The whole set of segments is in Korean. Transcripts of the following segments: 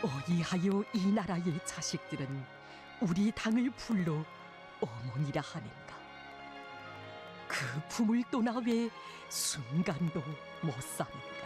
어이하여 이 나라의 자식들은 우리 당을 불러 어머니라 하는가? 그 품을 떠나 왜 순간도 못 사는가?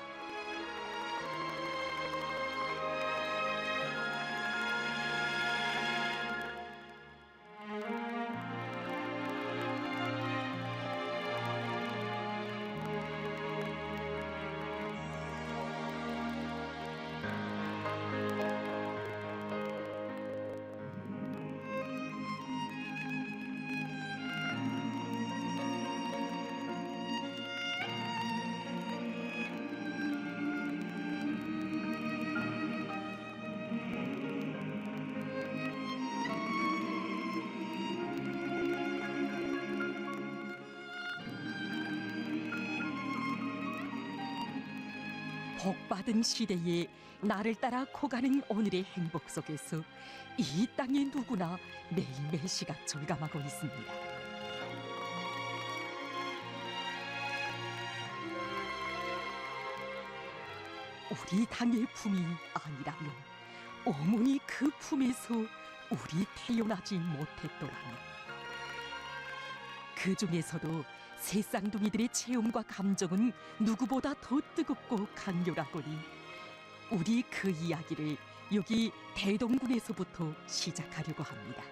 복받은 시대에 나를 따라 커가는 오늘의 행복 속에서 이 땅의 누구나 매일매일 시각 절감하고 있습니다. 우리 당의 품이 아니라면 어머니 그 품에서 우리 태어나지 못했더라면, 그 중에서도 새쌍둥이들의 체험과 감정은 누구보다 더 뜨겁고 강렬하거니 우리 그 이야기를 여기 대동군에서부터 시작하려고 합니다.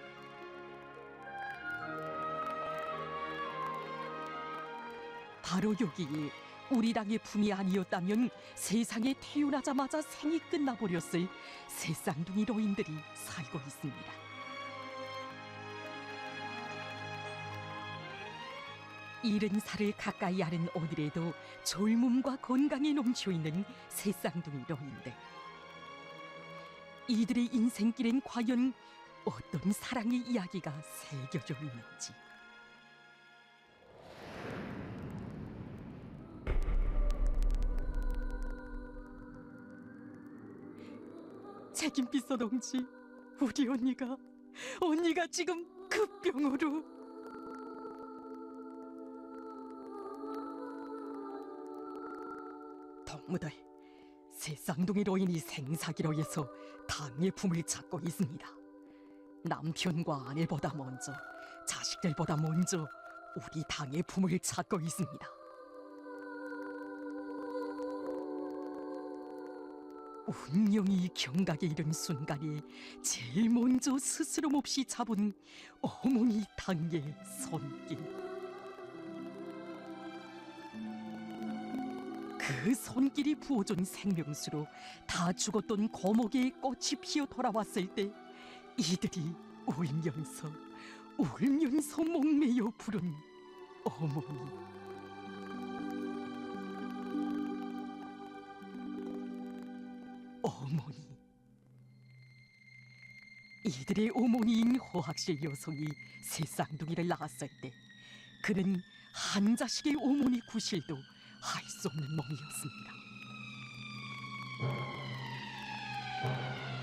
바로 여기에 우리 당의 품이 아니었다면 세상에 태어나자마자 생이 끝나버렸을 새쌍둥이 노인들이 살고 있습니다. 70살을 가까이 하는 오늘에도 젊음과 건강에 넘쳐있는 새쌍둥이 노인들. 이들의 인생길엔 과연 어떤 사랑의 이야기가 새겨져 있는지. 책임비서 동지, 우리 언니가 지금 급병으로. 동무들, 새쌍둥이 노인이 생사기로 해서 당의 품을 찾고 있습니다. 남편과 아내보다 먼저, 자식들보다 먼저 우리 당의 품을 찾고 있습니다. 운명이 경각에 이른 순간에 제일 먼저 스스럼 없이 잡은 어머니 당의 손길. 그 손길이 부어준 생명수로 다 죽었던 거목의 꽃이 피어 돌아왔을 때 이들이 울면서 목매여 부른 어머니. 이들의 어머니인 허학실 여성이 새쌍둥이를 낳았을 때 그는 한 자식의 어머니 구실도 할 수 없는 몸이었습니다.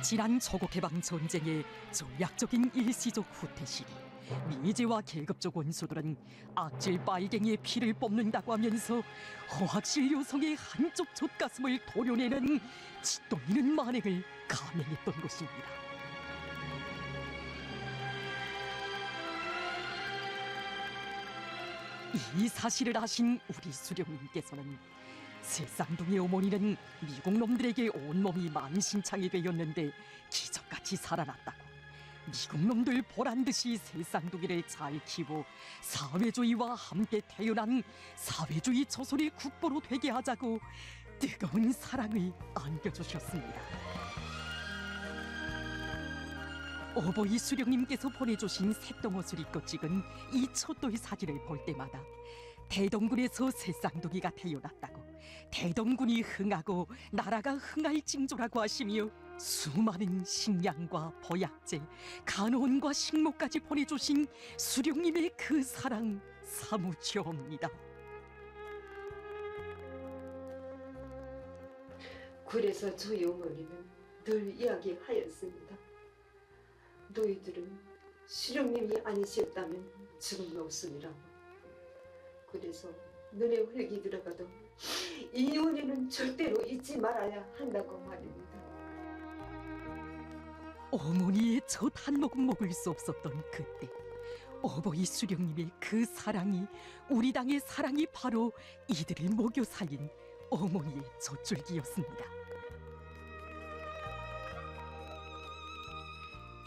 지난 조국해방 전쟁의 전략적인 일시적 후퇴 시기, 미제와 계급적 원수들은 악질 빨갱이의 피를 뽑는다고 하면서 허학실 여성의 한쪽 젖가슴을 도려내는 짓돌리는 만행을 감행했던 것입니다. 이 사실을 아신 우리 수령님께서는 새쌍둥이 어머니는 미국 놈들에게 온몸이 만신창이 되었는데 기적같이 살아났다고, 미국 놈들 보란듯이 새쌍둥이를 잘 키워 사회주의와 함께 태어난 사회주의 조선의 국보로 되게 하자고 뜨거운 사랑을 안겨주셨습니다. 어버이 수령님께서 보내주신 색동옷을 입고 찍은 이 촛도의 사진을 볼 때마다 대동군에서 새쌍둥이가 태어났다고, 대동군이 흥하고 나라가 흥할 징조라고 하시며 수많은 식량과 보약제, 간원과 식목까지 보내주신 수령님의 그 사랑 사무치옵니다. 그래서 저희 어머니는 늘 이야기하였습니다. 너희들은 수령님이 아니셨다면 지금 없으리라고. 그래서 눈에 흙이 들어가도 이 은혜는 절대로 잊지 말아야 한다고 말입니다. 어머니의 첫 한 모금 먹을 수 없었던 그때, 어버이 수령님의 그 사랑이, 우리 당의 사랑이 바로 이들을 먹여 살린 어머니의 젖줄기였습니다.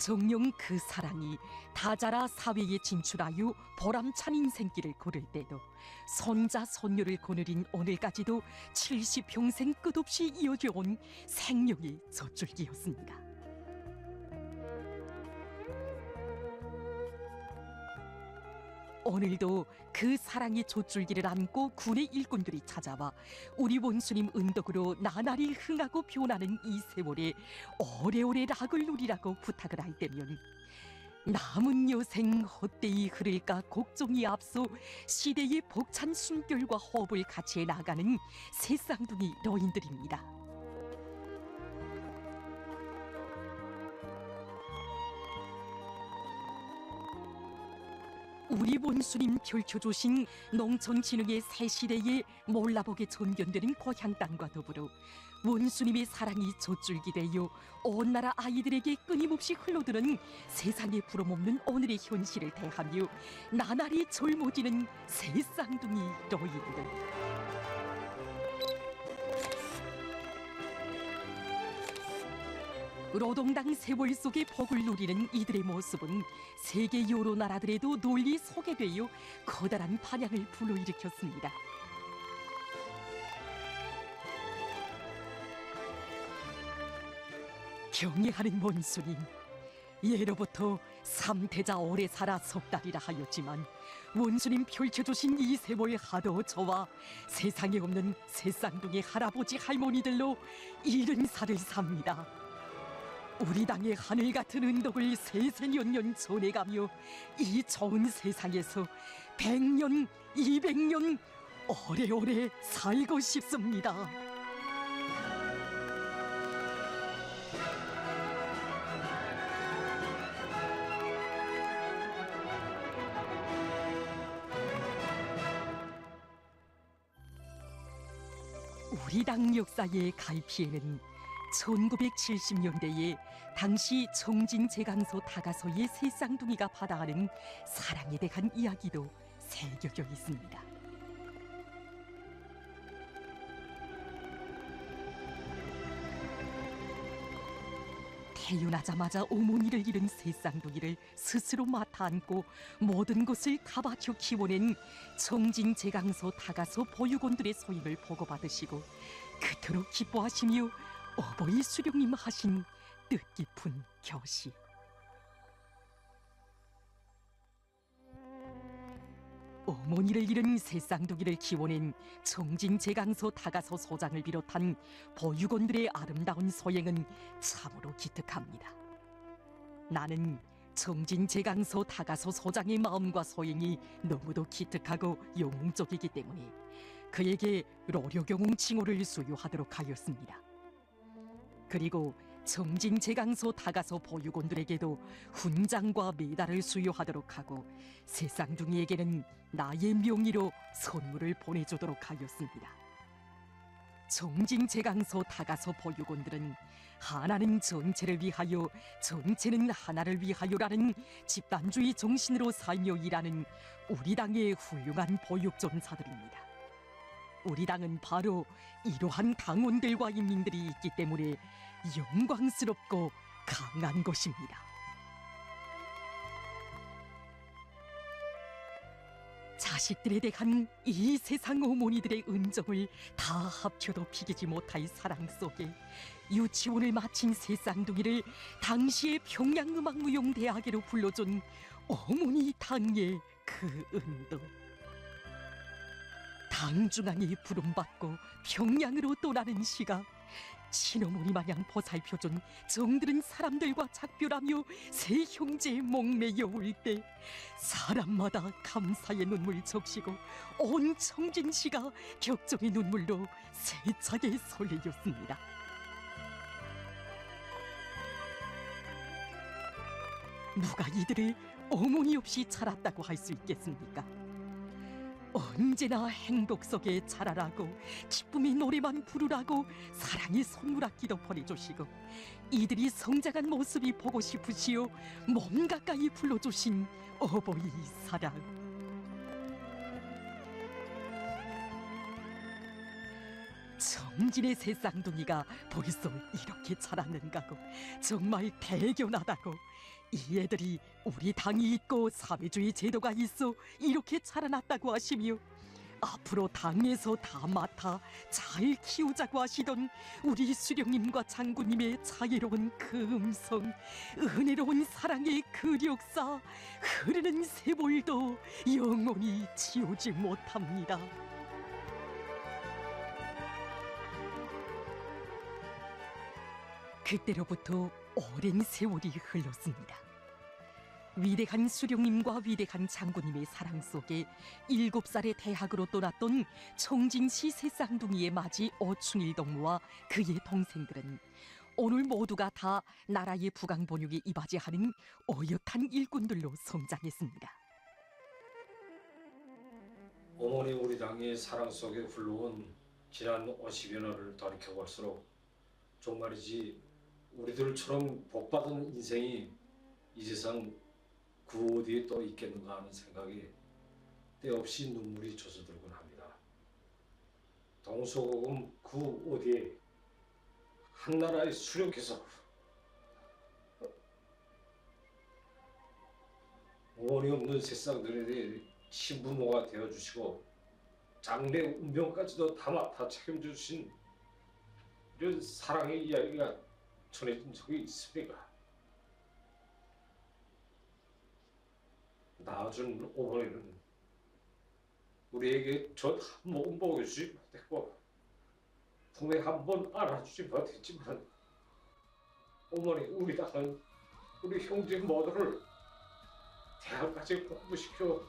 정녕 그 사랑이 다 자라 사회에 진출하여 보람찬 인생길을 걸을 때도, 손자 손녀를 거느린 오늘까지도 70평생 끝없이 이어져 온 생명의 젖줄기였습니다. 오늘도 그 사랑의 젖줄기를 안고 군의 일꾼들이 찾아와 우리 원수님 은덕으로 나날이 흥하고 변하는 이 세월에 오래오래 락을 누리라고 부탁을 할 때면, 남은 여생 헛되이 흐를까 걱정이 앞서 시대의 벅찬 숨결과 호흡을 같이 나가는 새 쌍둥이 노인들입니다. 우리 원수님 펼쳐주신 농촌진흥의 새 시대에 몰라보게 전견되는 고향 땅과 더불어 원수님의 사랑이 젖줄기 되어 온 나라 아이들에게 끊임없이 흘러드는 세상에 부러먹는 오늘의 현실을 대하며 나날이 젊어지는 새 쌍둥이 노인들. 노동당 세월 속의 복을 누리는 이들의 모습은 세계 여러 나라들에도 널리 소개되어 커다란 반향을 불러일으켰습니다. 경애하는 원수님, 예로부터 삼태자 오래 살아 석달이라 하였지만 원수님 펼쳐주신 이 세월 하도 저와 세상에 없는 새쌍둥이 할아버지 할머니들로 70살을 삽니다. 우리 당의 하늘 같은 은덕을 세세년년 전해가며 이 좋은 세상에서 100년, 200년 오래오래 살고 싶습니다. 우리 당 역사의 갈피에는 1970년대에 당시 청진 제강소 다가소의 새 쌍둥이가 받아가는 사랑에 대한 이야기도 새겨져 있습니다. 태어나자마자 어머니를 잃은 새 쌍둥이를 스스로 맡아 안고 모든 것을 다 바쳐 키워낸 청진 제강소 다가소 보육원들의 소임을 보고받으시고 그토록 기뻐하시며 어버이 수령님 하신 뜻깊은 교시. 어머니를 잃은 새 쌍둥이를 키워낸 청진 제강소 다가소 소장을 비롯한 보육원들의 아름다운 소행은 참으로 기특합니다. 나는 청진 제강소 다가소 소장의 마음과 소행이 너무도 기특하고 영웅적이기 때문에 그에게 로료경웅 칭호를 수여하도록 하였습니다. 그리고 청진 제강소 다가소 보육원들에게도 훈장과 메달을 수여하도록 하고 새 쌍둥이에게는 나의 명의로 선물을 보내주도록 하였습니다. 청진 제강소 다가소 보육원들은 하나는 전체를 위하여, 전체는 하나를 위하여라는 집단주의 정신으로 살며 일하는 우리 당의 훌륭한 보육전사들입니다. 우리 당은 바로 이러한 당원들과 인민들이 있기 때문에 영광스럽고 강한 것입니다. 자식들에 대한 이 세상 어머니들의 은정을 다 합쳐도 비기지 못할 사랑 속에 유치원을 마친 새 쌍둥이를 당시의 평양음악무용대학으로 불러준 어머니 당의 그 은덕. 당중앙이 부름받고 평양으로 떠나는 시가 친어머니 마냥 보살펴준 정들은 사람들과 작별하며 새 형제의 목매여 울 때 사람마다 감사의 눈물 적시고 온 청진시가 격정의 눈물로 세차게 설레었습니다. 누가 이들을 어머니 없이 자랐다고 할 수 있겠습니까? 언제나 행복 속에 자라라고, 기쁨의 노래만 부르라고 사랑의 선물악기도 보내주시고, 이들이 성장한 모습이 보고 싶으시오 몸 가까이 불러주신 어버이 사랑. 정진의 새 쌍둥이가 벌써 이렇게 자랐는가고, 정말 대견하다고. 이 애들이 우리 당이 있고 사회주의 제도가 있어 이렇게 자라났다고 하시며, 앞으로 당에서 다 맡아 잘 키우자고 하시던 우리 수령님과 장군님의 자애로운 그 음성, 은혜로운 사랑의 그 역사, 흐르는 세월도 영원히 지우지 못합니다. 그때로부터 오랜 세월이 흘렀습니다. 위대한 수령님과 위대한 장군님의 사랑 속에 7살에 대학으로 떠났던 청진시 새쌍둥이의 맞이 어충일 동무와 그의 동생들은 오늘 모두가 다 나라의 부강 번영에 이바지하는 어엿한 일꾼들로 성장했습니다. 어머니 우리 당의 사랑 속에 흘러온 지난 50여 년을 돌이켜볼수록 정말이지 우리들처럼 복받은 인생이 이 세상 그 어디에 또 있겠는가 하는 생각이 때없이 눈물이 젖어들곤 합니다. 동서고금 그 어디에 한나라의 수령께서 어머니 없는 새싹들에 대해 신부모가 되어주시고 장래 운명까지도 다 맡아 책임져 주신 이런 사랑의 이야기가 전해진 적이 있습니까? 낳아준 어머니는 우리에게 젖 한 모금 먹여주지 못했고 품에 한 번 안아주지 못했지만 어머니 우리 당은 우리 형제 모두를 대학까지 공부시켜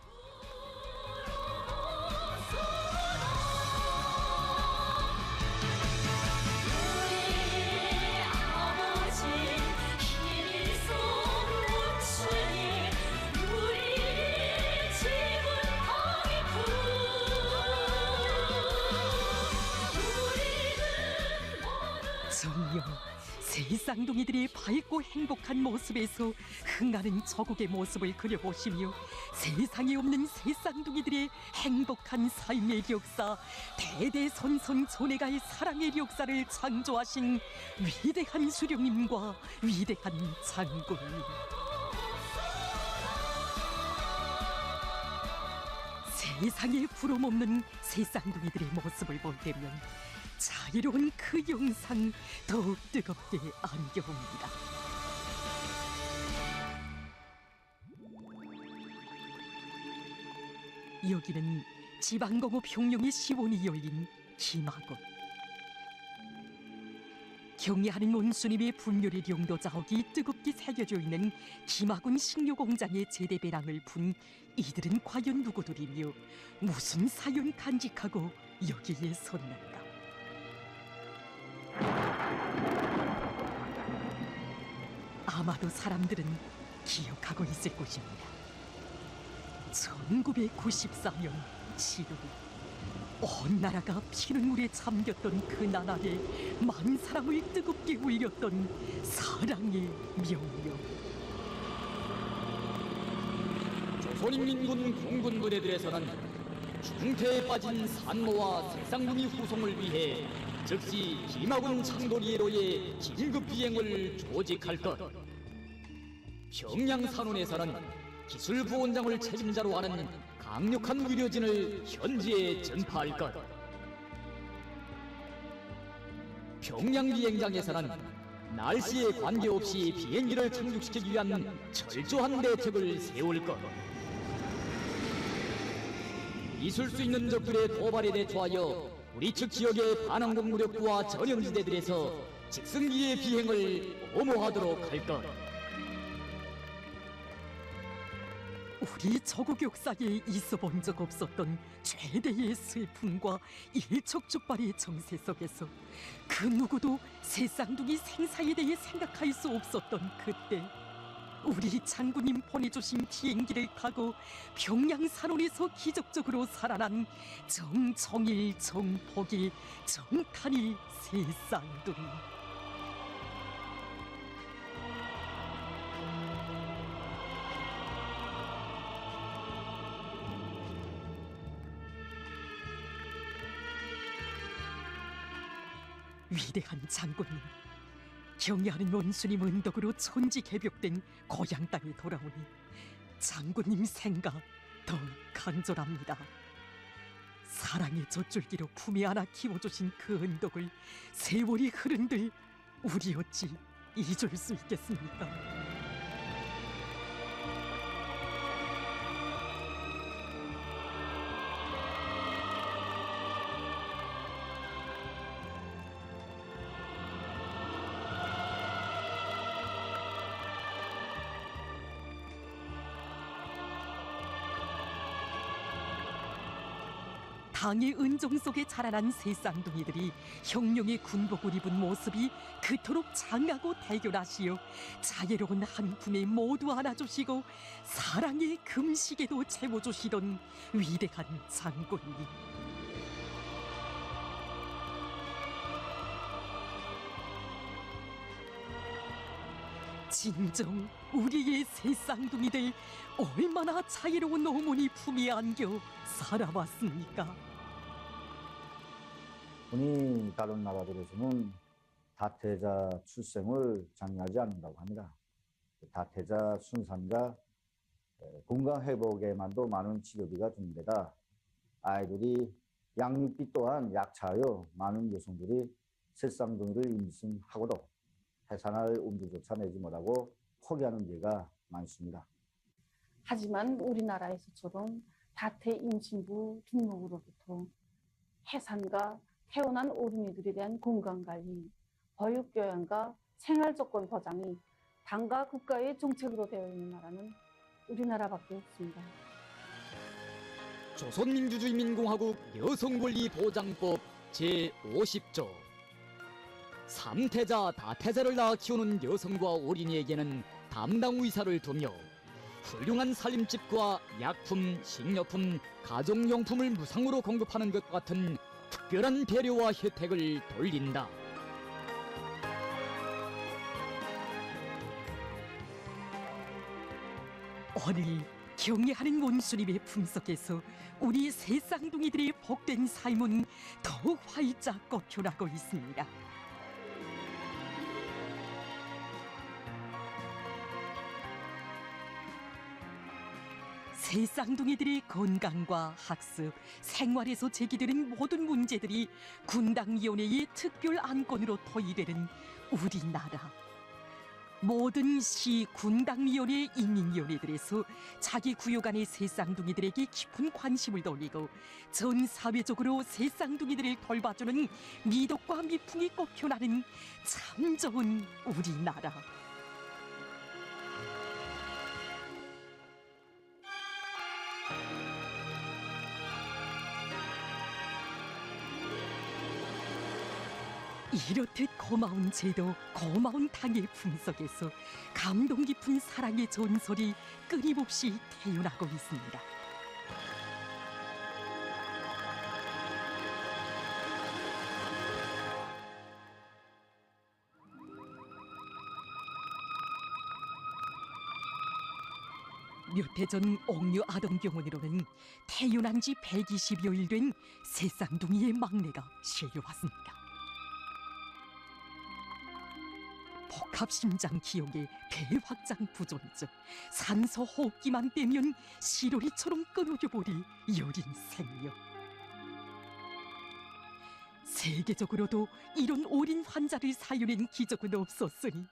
정녕 새 쌍둥이들의 밝고 행복한 모습에서 흥하는 저국의 모습을 그려보시며 세상에 없는 새 쌍둥이들의 행복한 삶의 역사, 대대손손 존해갈 사랑의 역사를 창조하신 위대한 수령님과 위대한 장군님. 세상에 부러움없는 새 쌍둥이들의 모습을 볼 때면 자유로운 그 영상 더욱 뜨겁게 안겨옵니다. 여기는 지방공업 혁명의 시원이 열린 김학원. 경애하는 원수님의 분열의 용도 자욱이 뜨겁게 새겨져 있는 김학원 식료공장의 제대 배랑을 푼 이들은 과연 누구들이며 무슨 사연 간직하고 여기에 섰는가? 아마도 사람들은 기억하고 있을 것입니다. 1994년 7월, 온 나라가 피눈물에 잠겼던 그 나날에 만 사람을 뜨겁게 울렸던 사랑의 명령. 조선인민군 공군 부대들에서는 중태에 빠진 산모와 새쌍둥이 후송을 위해 즉시 김학원 창돌이로의 긴급 비행을 조직할 것. 평양 산원에서는 기술부원장을 책임자로 하는 강력한 의료진을 현지에 전파할 것. 평양 비행장에서는 날씨에 관계없이 비행기를 착륙시키기 위한 철저한 대책을 세울 것. 있을 수 있는 적들의 도발에 대처하여 우리 측 지역의 반항공무력부와 전형지대들에서 직승기의 비행을 엄호하도록 할 것. 우리 저국 역사에 있어 본 적 없었던 최대의 슬픔과 일촉즉발의 정세 속에서 그 누구도 새 쌍둥이 생사에 대해 생각할 수 없었던 그때, 우리 장군님 보내주신 비행기를 타고 평양 산원에서 기적적으로 살아난 정청일, 정복일, 정탄일 세 쌍둥이. 위대한 장군님, 경애하는 원수님 은덕으로 천지개벽된 고향 땅에 돌아오니 장군님 생각 더 간절합니다. 사랑의 젖줄기로 품에 안아 키워주신 그 은덕을 세월이 흐른들 우리 어찌 잊을 수 있겠습니까? 당의 은종 속에 자라난 세 쌍둥이들이 형룡의 군복을 입은 모습이 그토록 장하고 대견하시어 자애로운 한 품에 모두 안아주시고 사랑의 금식에도 채워주시던 위대한 장군님. 진정 우리의 세 쌍둥이들 얼마나 자유로운 어머니 품에 안겨 살아왔습니까? 흔히 다른 나라들에서는 다태자 출생을 장려하지 않는다고 합니다. 다태자 순산과 건강 회복에만도 많은 치료비가 드는 데다 아이들이 양육비 또한 약차하여 많은 여성들이 새쌍둥이를 임신하고도 해산할 엄두조차 내지 못하고 포기하는 예가 많습니다. 하지만 우리나라에서처럼 다태 임신부 등록으로부터 해산과 태어난 어린이들에 대한 건강관리, 보육교양과 생활조건 보장이 당과 국가의 정책으로 되어 있는 나라는 우리나라밖에 없습니다. 조선민주주의민공화국 여성권리보장법 제50조 3태자 다태자를 낳아 키우는 여성과 어린이에게는 담당 의사를 두며 훌륭한 살림집과 약품, 식료품, 가정용품을 무상으로 공급하는 것과 같은 특별한 배려와 혜택을 돌린다. 오늘 경애하는 원수님의 품속에서 우리 세 쌍둥이들의 복된 삶은 더욱 활짝 꽃펴나고 있습니다. 세 쌍둥이들의 건강과 학습, 생활에서 제기되는 모든 문제들이 군당위원회의 특별 안건으로 토의되는 우리나라. 모든 시 군당위원회 인민위원회들에서 자기 구역 안의 세 쌍둥이들에게 깊은 관심을 돌리고 전 사회적으로 세 쌍둥이들을 돌봐주는 미덕과 미풍이 꽃펴나는 참 좋은 우리나라. 이렇듯 고마운 제도, 고마운 당의 품속에서 감동 깊은 사랑의 전설이 끊임없이 태어나고 있습니다. 몇 해 전 옥류 아동병원으로는 태어난 지 120여일 된 새 쌍둥이의 막내가 실려왔습니다. 복합심장 기형의 폐확장 부존증, 산소 호흡기만 빼면 시로리처럼 끊어져 버릴 여린 생명. 세계적으로도 이런 어린 환자를 살려낸 기적은 없었으니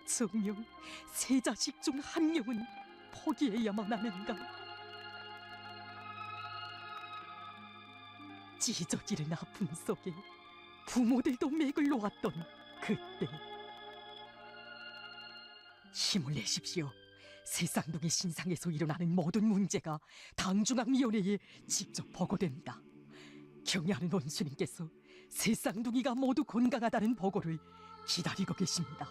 정녕 세 자식 중 한 명은 포기해야만 하는가. 찢어지는 아픔 속에 부모들도 맥을 놓았던 그때, 힘을 내십시오. 새 쌍둥이 신상에서 일어나는 모든 문제가 당중앙위원회에 직접 보고됩니다. 경애하는 원수님께서 새 쌍둥이가 모두 건강하다는 보고를 기다리고 계십니다.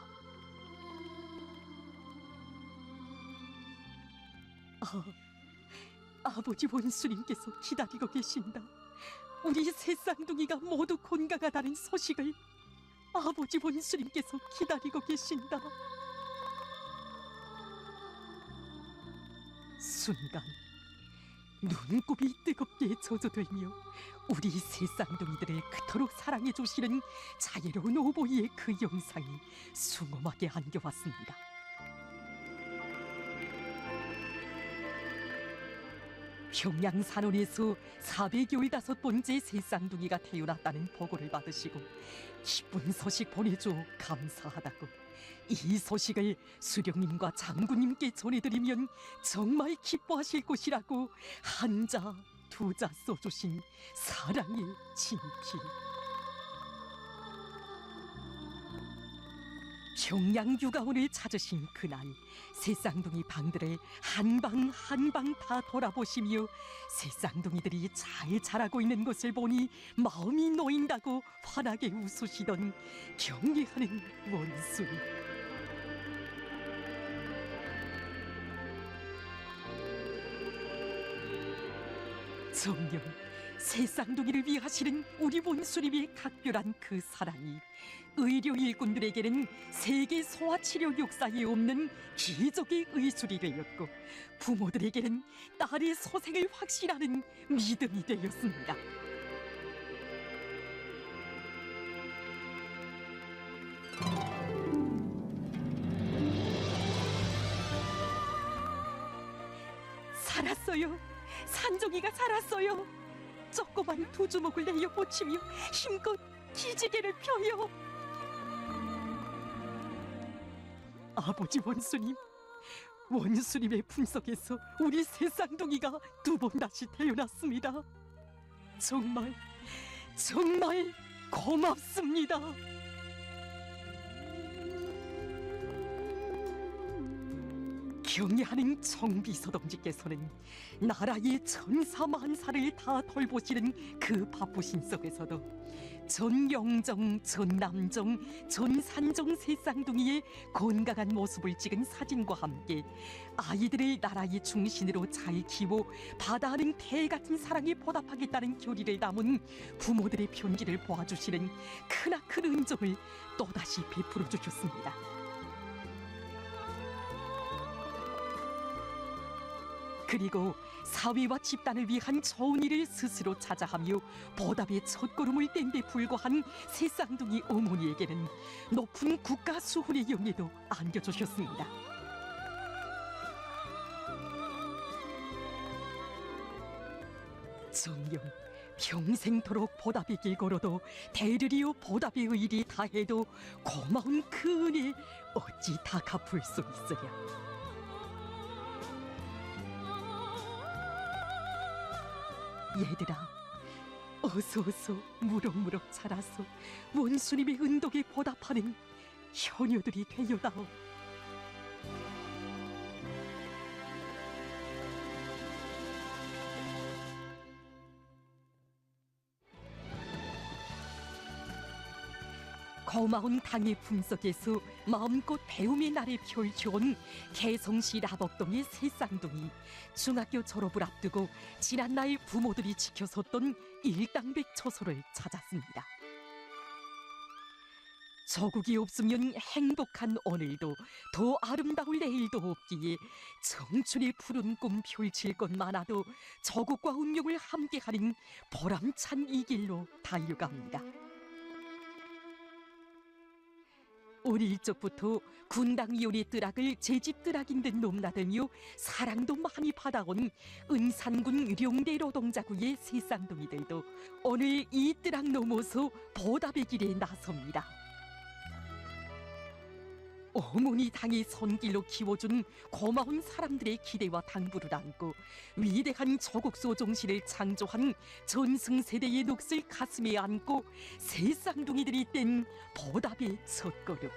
아버지 원수님께서 기다리고 계신다. 우리 세 쌍둥이가 모두 건강하다는 소식을 아버지 원수님께서 기다리고 계신다. 순간 눈곱이 뜨겁게 젖어들며 우리 세 쌍둥이들을 그토록 사랑해 주시는 자애로운 오보이의 그 영상이 숭엄하게 안겨왔습니다. 평양 산원에서 415번째 새 쌍둥이가 태어났다는 보고를 받으시고 기쁜 소식 보내줘 감사하다고, 이 소식을 수령님과 장군님께 전해드리면 정말 기뻐하실 것이라고 한자 두자 써주신 사랑의 진피. 평양 육아원을 찾으신 그날, 새 쌍둥이 방들을 한 방 한 방 다 돌아보시며 새 쌍둥이들이 잘 자라고 있는 것을 보니 마음이 놓인다고 환하게 웃으시던 경례하는 원수님. 정녕 새 쌍둥이를 위하시는 우리 원수님의 각별한 그 사랑이 의료 일꾼들에게는 세계 소아치료 역사에 없는 기적의 의술이 되었고, 부모들에게는 딸의 소생을 확신하는 믿음이 되었습니다. 살았어요. 산종이가 살았어요. 조그만 두 주먹을 내어 뻗치며 힘껏 기지개를 펴요. 아버지 원수님, 원수님의 품속에서 우리 새 쌍둥이가 두 번 다시 태어났습니다. 정말 정말 고맙습니다. 경애하는 정비서동지께서는 나라의 천사만사를 다 돌보시는 그 바쁘신 속에서도 전영정, 전남정, 전산정 세 쌍둥이의 건강한 모습을 찍은 사진과 함께 아이들을 나라의 중심으로 잘 키워 바다하는 태 같은 사랑에 보답하겠다는 결의를 담은 부모들의 편지를 보아주시는 크나큰 은총을 또다시 베풀어 주셨습니다. 그리고 사회와 집단을 위한 좋은 일을 스스로 찾아하며 보답의 첫걸음을 뗀 데 불과한 새 쌍둥이 어머니에게는 높은 국가 수훈의 영예도 안겨주셨습니다. 정녕 평생토록 보답의 길 걸어도 대르리오 보답의 의리 다해도 고마운 그 은혜 어찌 다 갚을 수 있으랴. 얘들아, 어서 무럭무럭 자라서 원수님의 은덕에 보답하는 효녀들이 되어다오. 고마운 당의 품속에서 마음껏 배움의 날에 펼쳐온 개성시 라법동의 새 쌍둥이, 중학교 졸업을 앞두고 지난날 부모들이 지켜섰던 일당백초소를 찾았습니다. 조국이 없으면 행복한 오늘도 더 아름다울 내일도 없기에 청춘의 푸른 꿈 펼칠 것 많아도 조국과 운명을 함께하는 보람찬 이 길로 달려갑니다. 어릴 적부터 군당위원의 뜨락을 제 집 뜨락인 듯 넘나들며 사랑도 많이 받아온 은산군 룡대 노동자구의 새 쌍둥이들도 오늘 이 뜨락 넘어서 보답의 길에 나섭니다. 어머니 당의 손길로 키워준 고마운 사람들의 기대와 당부를 안고 위대한 조국소 정신을 창조한 전승세대의 넋을 가슴에 안고 새 쌍둥이들이 뗀 보답의 첫걸음.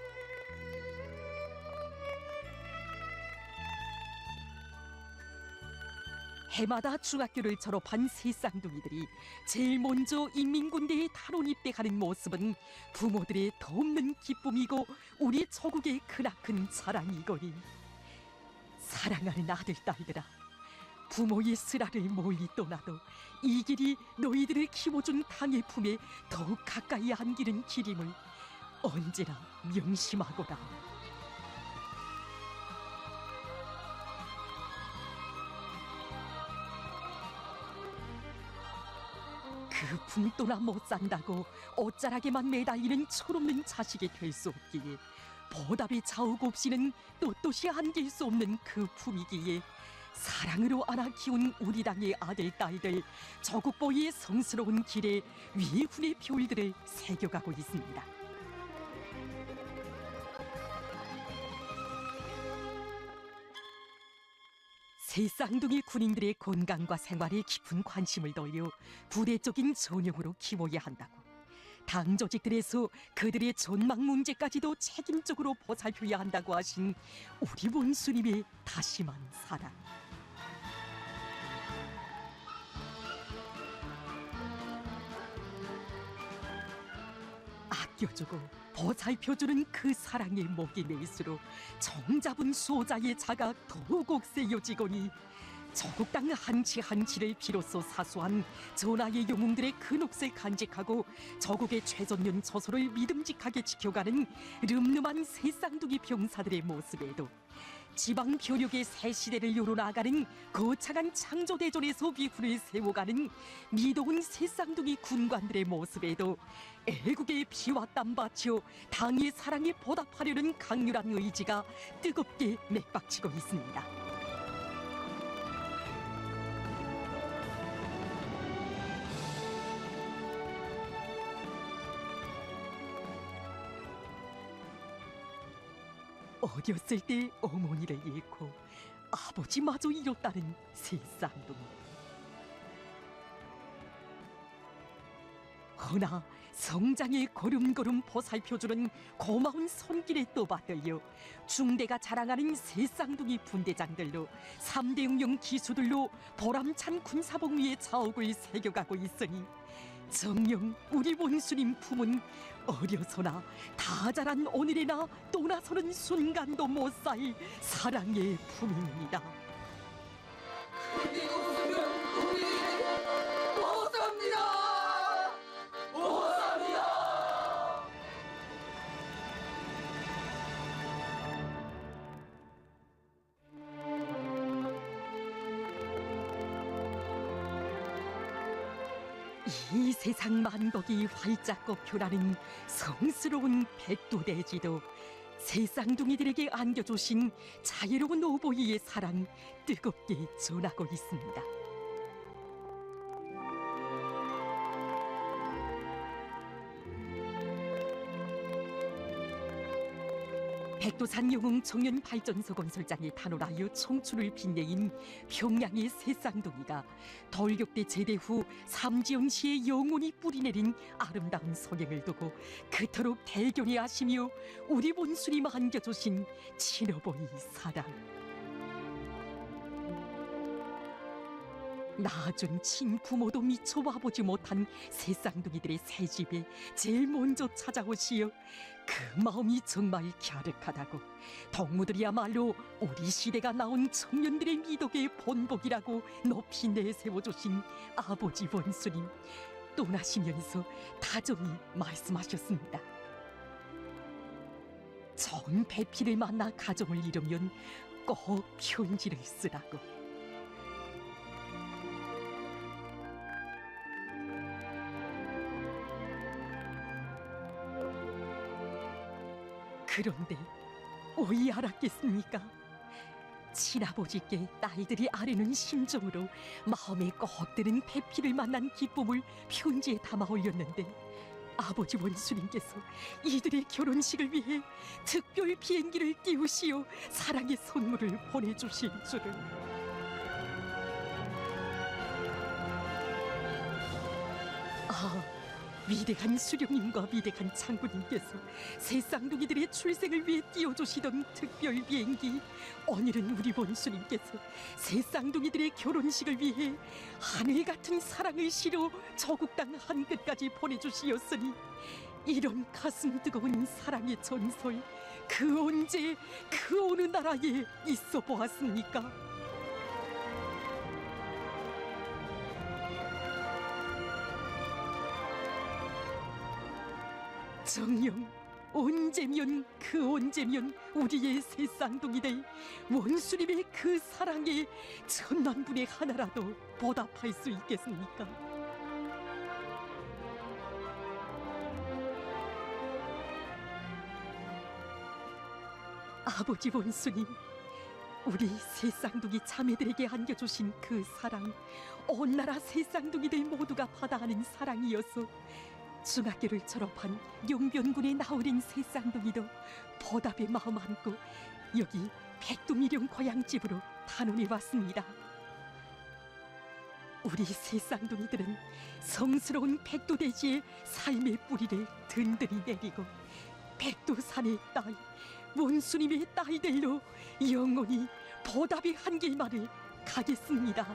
해마다 중학교를 졸업한 새 쌍둥이들이 제일 먼저 인민군대에 탈원 입대하는 모습은 부모들의 더없는 기쁨이고 우리 조국의 크나큰 자랑이거니, 사랑하는 아들, 딸들아, 부모의 쓰라를 멀리 떠나도 이 길이 너희들을 키워준 당의 품에 더욱 가까이 안기는 길임을 언제나 명심하거라. 그 품도나 못 산다고 옷자락에만 매달리는 철없는 자식이 될 수 없기에 보답의 자욱 없이는 떳떳이 안길 수 없는 그 품이기에 사랑으로 안아 키운 우리 당의 아들 딸들 저국보의 성스러운 길에 위훈의 표울들을 새겨가고 있습니다. 새 쌍둥이 군인들의 건강과 생활에 깊은 관심을 돌려 부대적인 전형으로 키워야 한다고, 당 조직들에서 그들의 전망 문제까지도 책임적으로 보살펴야 한다고 하신 우리 원수님의 다심한 사랑. 아껴주고 보살펴주는 그 사랑의 목이 메일수록 정잡은 수호자의 자가 더욱 억세여지거니 저국당 한치 한치를 비로소 사수한 전하의 영웅들의 그 몫을 간직하고 저국의 최전년 저소를 믿음직하게 지켜가는 름름한 새 쌍둥이 병사들의 모습에도 지방 변혁의 새 시대를 열어나가는 거창한 창조대전에서 위훈을 세워가는 미도운 새 쌍둥이 군관들의 모습에도 애국의 피와 땀 바쳐 당의 사랑에 보답하려는 강렬한 의지가 뜨겁게 맥박치고 있습니다. 어렸을 때 어머니를 잃고 아버지마저 잃었다는 새 쌍둥이. 허나 성장에 걸음걸음 보살펴주는 고마운 손길에 떠받들려 중대가 자랑하는 새 쌍둥이 분대장들로 3대 응용 기수들로 보람찬 군사복 위에 자옥을 새겨가고 있으니 정녕 우리 원수님 품은 어려서나 다 자란 오늘에나 떠나서는 순간도 못 살 사랑의 품입니다. 그게 없으면 우리 못 삽니다. 못 삽니다. 이 세상 만복이 활짝 꺾여나는 성스러운 백두대지도 새 쌍둥이들에게 안겨주신 자유로운 오보이의 사랑 뜨겁게 전하고 있습니다. 백두산 영웅 청년 발전소 건설장의 탄원하여 청춘을 빛내인 평양의 새 쌍둥이가 돌격대 제대 후 삼지연시의 영혼이 뿌리내린 아름다운 성행을 두고 그토록 대견히 하시며 우리 원수님 안겨주신 친어보이 사랑. 낳아준 친부모도 미처 와보지 못한 새 쌍둥이들의 새 집에 제일 먼저 찾아오시어 그 마음이 정말 갸륵하다고, 동무들이야말로 우리 시대가 낳은 청년들의 미덕의 본복이라고 높이 내세워주신 아버지 원수님 떠나시면서 다정히 말씀하셨습니다. 좋은 배필을 만나 가정을 이루면 꼭 편지를 쓰라고. 그런데 오이 알았겠습니까? 친아버지께 딸들이 아뢰는 심정으로 마음에 꼭 드는 배필을 만난 기쁨을 편지에 담아 올렸는데 아버지 원수님께서 이들의 결혼식을 위해 특별 비행기를 띄우시어 사랑의 선물을 보내주실 줄을. 위대한 수령님과 위대한 장군님께서 새 쌍둥이들의 출생을 위해 띄워주시던 특별 비행기, 오늘은 우리 원수님께서 새 쌍둥이들의 결혼식을 위해 하늘 같은 사랑을 실어 저국 땅 한끝까지 보내주시었으니 이런 가슴 뜨거운 사랑의 전설 그 언제 그 어느 나라에 있어 보았습니까? 정녕 언제면 그 언제면 우리의 새 쌍둥이 될 원수님의 그 사랑에 천만분의 하나라도 보답할 수 있겠습니까? 아버지 원수님, 우리 새 쌍둥이 자매들에게 안겨주신 그 사랑, 온 나라 새 쌍둥이들 모두가 받아하는 사랑이어서 중학교를 졸업한 용변군의 나으린 새 쌍둥이도 보답의 마음 안고 여기 백두미령 고향집으로 단원해 왔습니다. 우리 새 쌍둥이들은 성스러운 백두대지의 삶의 뿌리를 든든히 내리고 백두산의 딸, 원수님의 딸들로 영원히 보답의 한 길만을 가겠습니다.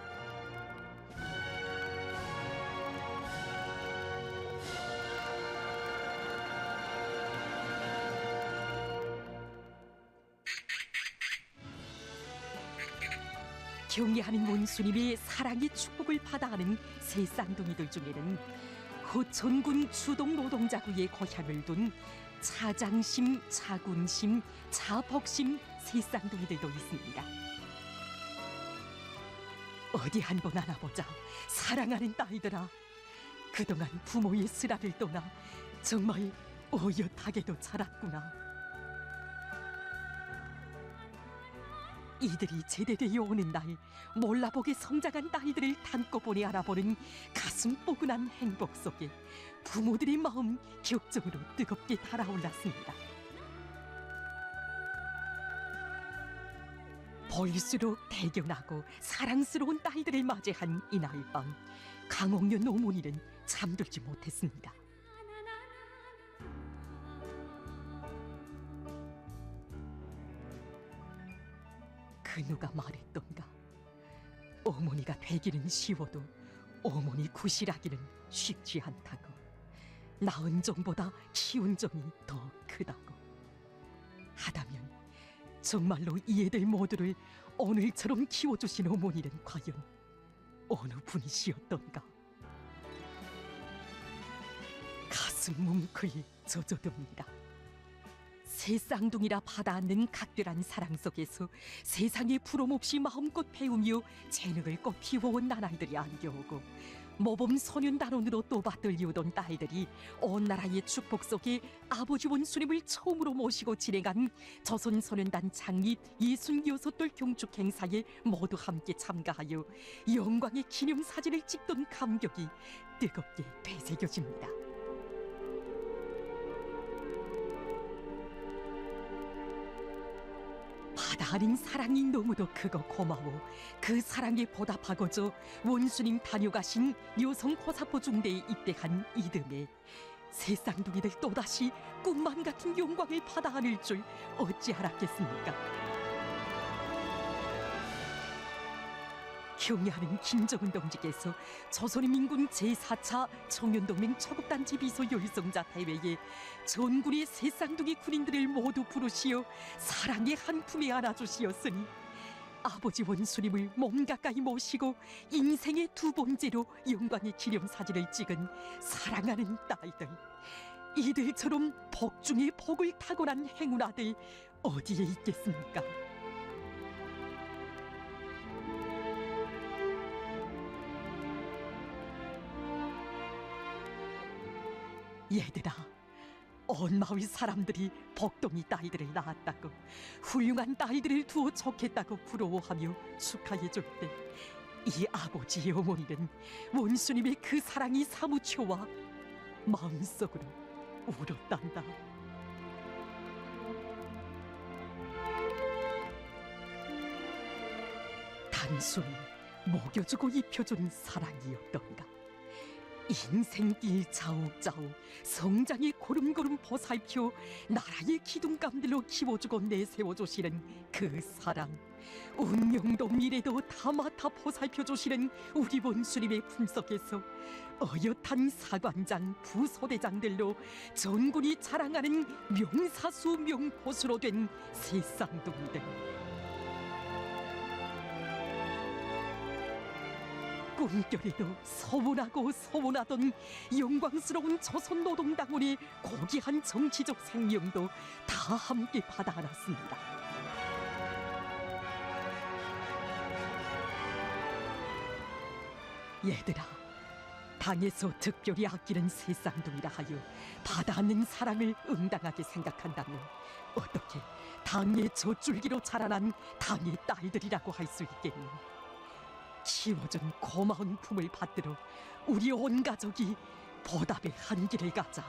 경애하는 원수님의 사랑의 축복을 받아하는 새 쌍둥이들 중에는 호천군 주동 노동자구의 고향을 둔 차장심, 차군심, 차복심 새 쌍둥이들도 있습니다. 어디 한번 안아보자, 사랑하는 딸들아. 그동안 부모의 쓰라를 떠나 정말 어엿하게도 자랐구나. 이들이 제대되어 오는 날, 몰라보게 성장한 딸들을 단꺼번에 알아보는 가슴 뽀근한 행복 속에 부모들의 마음 격정으로 뜨겁게 달아올랐습니다. 볼수록 대견하고 사랑스러운 딸들을 맞이한 이날 밤, 강옥년 어머니는 잠들지 못했습니다. 그 누가 말했던가, 어머니가 되기는 쉬워도 어머니 구실하기는 쉽지 않다고, 낳은 종보다 키운 종이 더 크다고. 하다면 정말로 이 애들 모두를 오늘처럼 키워주신 어머니는 과연 어느 분이시었던가. 가슴 뭉클 젖어듭니다. 새 쌍둥이라 받아안는 각별한 사랑 속에서 세상에 부러움없이 마음껏 배우며 재능을 꽃 피워온 나날들이 안겨오고, 모범 소년단원으로 또 받들려오던 딸들이 온 나라의 축복 속에 아버지 원수님을 처음으로 모시고 진행한 조선소년단 창립 66돌 경축 행사에 모두 함께 참가하여 영광의 기념사진을 찍던 감격이 뜨겁게 되새겨집니다. 받아하는 사랑이 너무도 크고 고마워 그 사랑에 보답하고자 원수님 다녀가신 여성 호사포 중대에 입대한 이듬해 새 쌍둥이들 또다시 꿈만 같은 영광을 받아 안을 줄 어찌 알았겠습니까? 경애하는 김정은 동지께서 조선인민군 제4차 청년동맹 초급단체 비서 열성자 대회에 전군의 새 쌍둥이 군인들을 모두 부르시어 사랑의 한 품에 안아주시었으니, 아버지 원수님을 몸 가까이 모시고 인생의 두 번째로 영광의 기념사진을 찍은 사랑하는 딸들, 이들처럼 복 중에 복을 타고난 행운 아들 어디에 있겠습니까? 얘들아, 온 마을 사람들이 복동이 딸들을 낳았다고, 훌륭한 딸들을 두어 좋겠다고 부러워하며 축하해줄 때, 이 아버지의 어머니는 원수님의 그 사랑이 사무쳐와 마음속으로 울었단다. 단순히 먹여주고 입혀준 사랑이었던가? 인생길 자욱자욱 성장의 고름고름 보살펴 나라의 기둥감들로 키워주고 내세워주시는 그 사랑, 운명도 미래도 다 맡아 보살펴주시는 우리 원수님의 품속에서 어엿한 사관장, 부소대장들로 전군이 자랑하는 명사수 명포수로 된 새 쌍둥이들. 꿈결에도 서운하고 서운하던 영광스러운 조선노동당원의 고귀한 정치적 생명도 다 함께 받아 안았습니다. 얘들아, 당에서 특별히 아끼는 새쌍둥이라 하여 받아 안는 사랑을 응당하게 생각한다면 어떻게 당의 젖줄기로 자라난 당의 딸들이라고 할 수 있겠니? 키워준 고마운 품을 받들어 우리 온 가족이 보답의 한 길을 가자.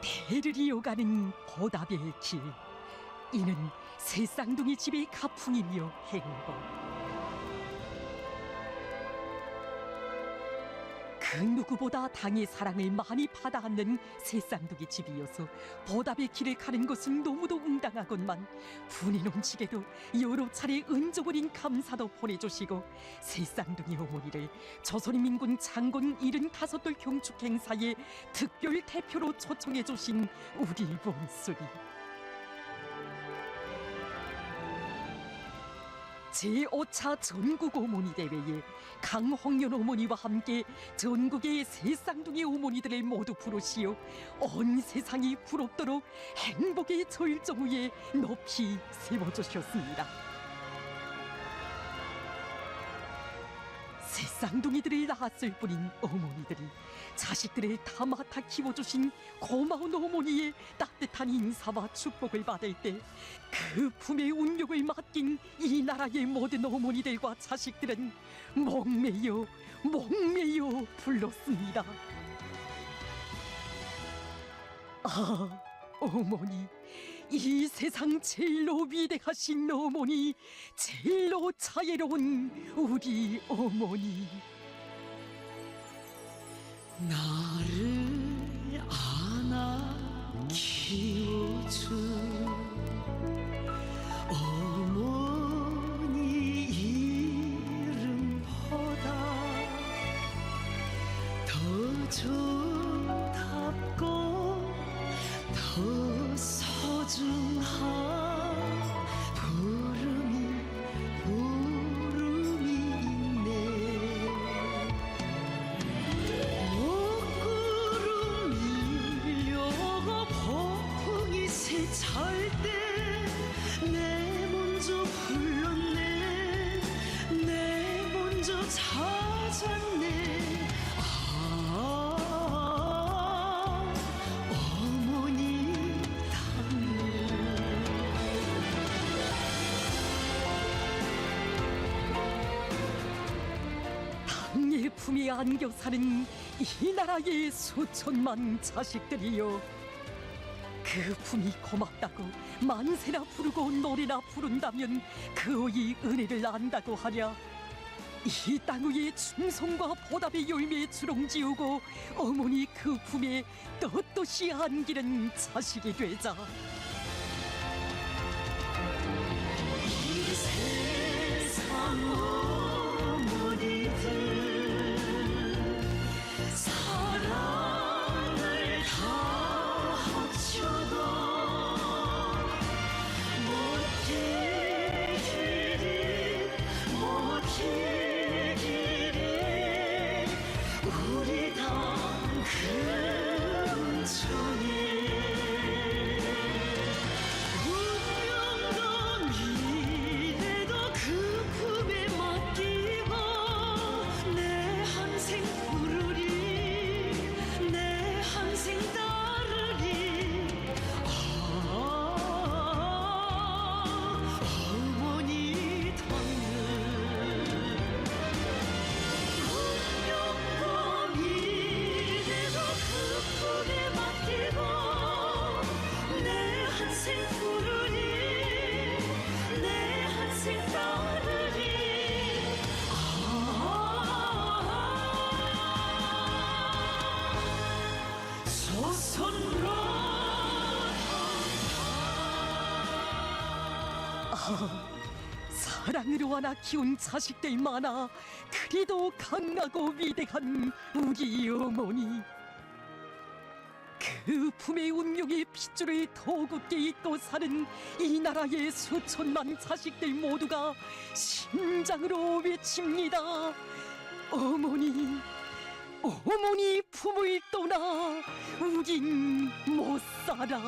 대를 이어가는 보답의 길, 이는 새쌍둥이 집의 가풍이며 행복. 그 누구보다 당의 사랑을 많이 받아 안는 새쌍둥이 집이어서 보답의 길을 가는 것은 너무도 응당하건만 분이 넘치게도 여러 차례 은조어린 감사도 보내주시고 새쌍둥이 어머니를 조선인민군 장군 75돌 경축 행사에 특별 대표로 초청해 주신 우리 봄순이, 제5차 전국 어머니 대회에 강홍연 어머니와 함께 전국의 새쌍둥이 어머니들을 모두 부르시어 온 세상이 부럽도록 행복의 절정 위에 높이 세워주셨습니다. 새쌍둥이들을 낳았을 뿐인 어머니들이 자식들을 다 맡아 키워주신 고마운 어머니의 따뜻한 인사와 축복을 받을 때 그 품의 운명을 맡긴 이 나라의 모든 어머니들과 자식들은 목매여 불렀습니다. 아, 어머니, 이 세상 제일로 위대하신 어머니, 제일로 자애로운 우리 어머니. 나를 안아 키워준 어머니 이름보다 더 정답고 더 소중한 부름이 있네. 먹구름 밀려고 폭풍이 세찰 때 내 먼저 불렀네. 내 먼저 찾았네. 어머니 당을 당의 품에 안겨 사는 이 나라의 수천만 자식들이여, 그 품이 고맙다고 만세나 부르고 노래나 부른다면 그의 은혜를 안다고 하랴. 이 땅 위에 충성과 보답의 열매에 주렁지우고 어머니 그 품에 떳떳이 안기는 자식이 되자. 이 세상 어머니들 사랑을 다 합쳐도 못할 길이 우리 당 근처에 운명도 미래도 그 품에 맡기고 내 한생 부르리 내 한생 따르리. 어머니 당을 운명도 미래도 그 품에 맡기고 내 한생 부르리 내 한생 따르리. 조선으로 사랑으로 하나 키운 자식들 많아 그리도 강하고 위대한 우리 어머니. 그 그 품의 운명의 핏줄을 더욱 굳게 잇고 사는 이 나라의 수천만 자식들 모두가 심장으로 외칩니다. 어머니, 어머니 품을 떠나 우린 못 살아.